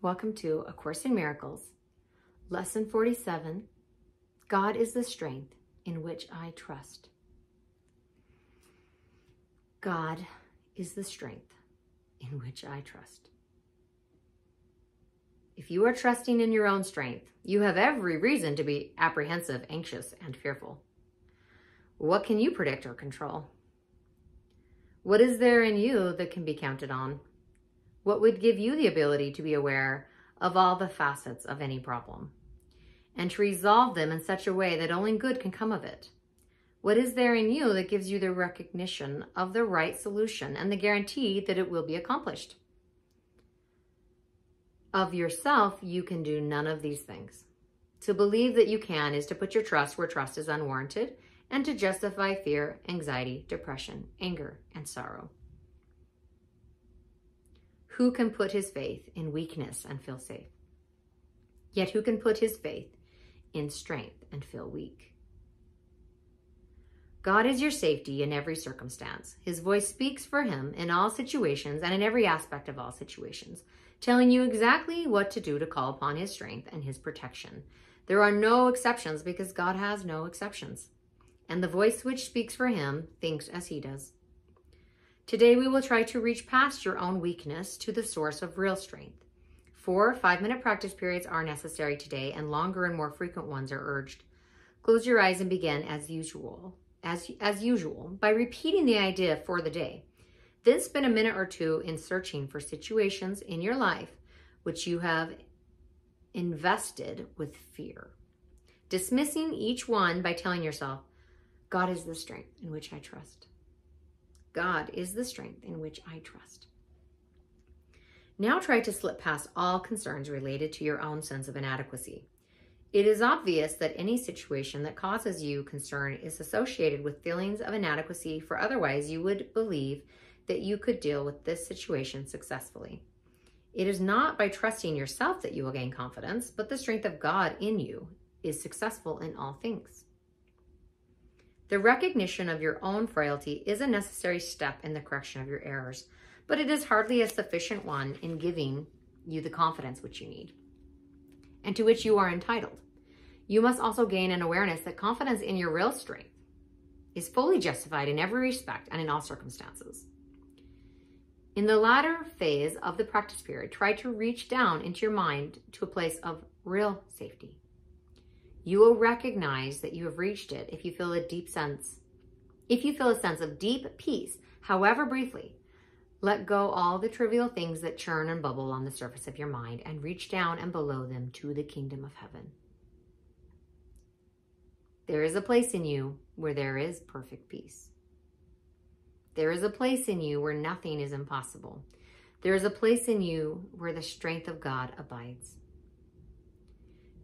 Welcome to A Course in Miracles, Lesson 47, God is the strength in which I trust. God is the strength in which I trust. If you are trusting in your own strength, you have every reason to be apprehensive, anxious, and fearful. What can you predict or control? What is there in you that can be counted on? What would give you the ability to be aware of all the facets of any problem and to resolve them in such a way that only good can come of it? What is there in you that gives you the recognition of the right solution and the guarantee that it will be accomplished? Of yourself, you can do none of these things. To believe that you can is to put your trust where trust is unwarranted and to justify fear, anxiety, depression, anger, and sorrow. Who can put his faith in weakness and feel safe? Yet who can put his faith in strength and feel weak? God is your safety in every circumstance. His voice speaks for him in all situations and in every aspect of all situations, telling you exactly what to do to call upon his strength and his protection. There are no exceptions because God has no exceptions. And the voice which speaks for him thinks as he does. Today, we will try to reach past your own weakness to the source of real strength. 4 5-minute practice periods are necessary today, and longer and more frequent ones are urged. Close your eyes and begin as usual by repeating the idea for the day. Then spend a minute or two in searching for situations in your life which you have invested with fear, dismissing each one by telling yourself, God is the strength in which I trust. God is the strength in which I trust. Now try to slip past all concerns related to your own sense of inadequacy. It is obvious that any situation that causes you concern is associated with feelings of inadequacy, for otherwise you would believe that you could deal with this situation successfully. It is not by trusting yourself that you will gain confidence, but the strength of God in you is successful in all things. The recognition of your own frailty is a necessary step in the correction of your errors, but it is hardly a sufficient one in giving you the confidence which you need and to which you are entitled. You must also gain an awareness that confidence in your real strength is fully justified in every respect and in all circumstances. In the latter phase of the practice period, try to reach down into your mind to a place of real safety. You will recognize that you have reached it if you feel a sense of deep peace, however briefly. Let go all the trivial things that churn and bubble on the surface of your mind and reach down and below them to the kingdom of heaven. There is a place in you where there is perfect peace. There is a place in you where nothing is impossible. There is a place in you where the strength of God abides.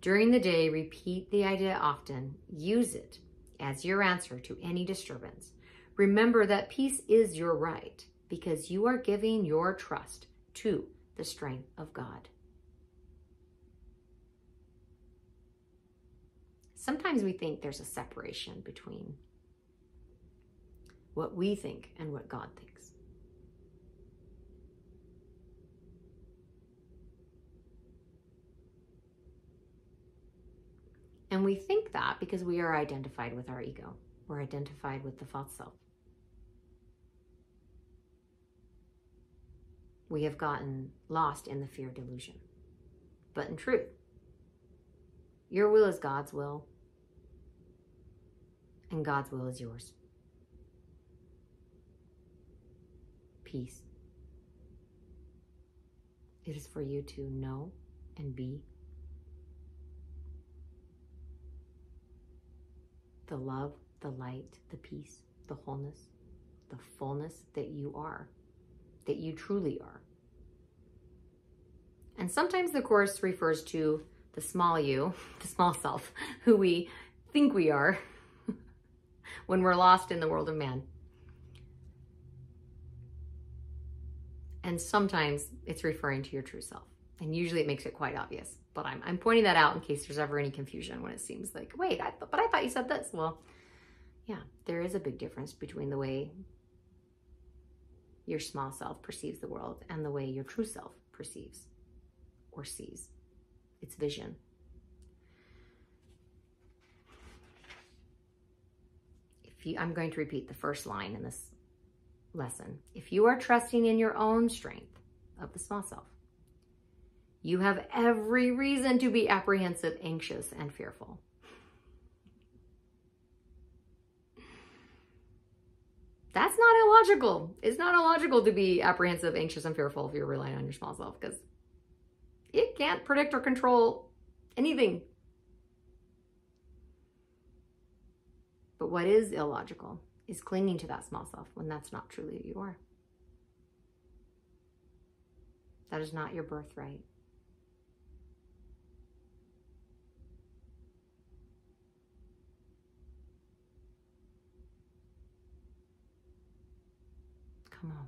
During the day, repeat the idea often. Use it as your answer to any disturbance. Remember that peace is your right because you are giving your trust to the strength of God. Sometimes we think there's a separation between what we think and what God thinks. And we think that because we are identified with our ego. We're identified with the false self. We have gotten lost in the fear delusion. But in truth, your will is God's will, and God's will is yours. Peace. It is for you to know and be the love, the light, the peace, the wholeness, the fullness that you are, that you truly are. And sometimes the Course refers to the small you, the small self, who we think we are when we're lost in the world of man. And sometimes it's referring to your true self. And usually it makes it quite obvious. But I'm pointing that out in case there's ever any confusion when it seems like, wait, I thought you said this. Well, yeah, there is a big difference between the way your small self perceives the world and the way your true self perceives or sees. It's vision. I'm going to repeat the first line in this lesson. If you are trusting in your own strength of the small self, you have every reason to be apprehensive, anxious, and fearful. That's not illogical. It's not illogical to be apprehensive, anxious, and fearful if you're relying on your small self, because it can't predict or control anything. But what is illogical is clinging to that small self when that's not truly who you are. That is not your birthright. Come home.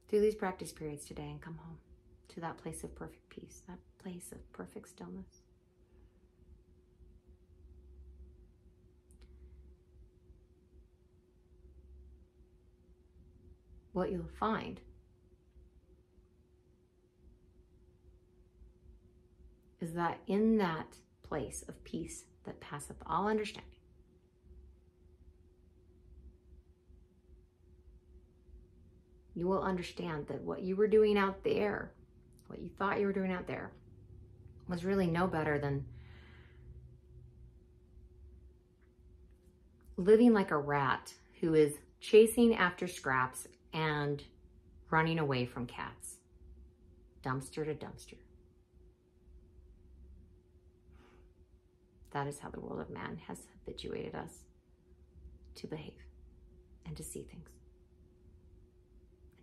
Do these practice periods today and come home to that place of perfect peace, that place of perfect stillness. What you'll find is that in that place of peace that passeth all understanding, you will understand that what you were doing out there, what you thought you were doing out there, was really no better than living like a rat who is chasing after scraps and running away from cats, dumpster to dumpster. That is how the world of man has habituated us to behave and to see things.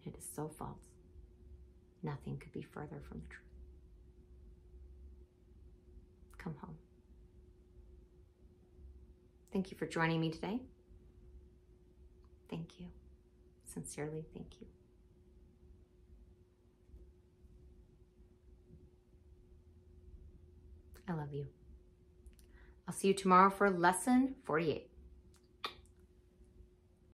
And it is so false. Nothing could be further from the truth. Come home. Thank you for joining me today. Thank you. Sincerely, thank you. I love you. I'll see you tomorrow for lesson 48.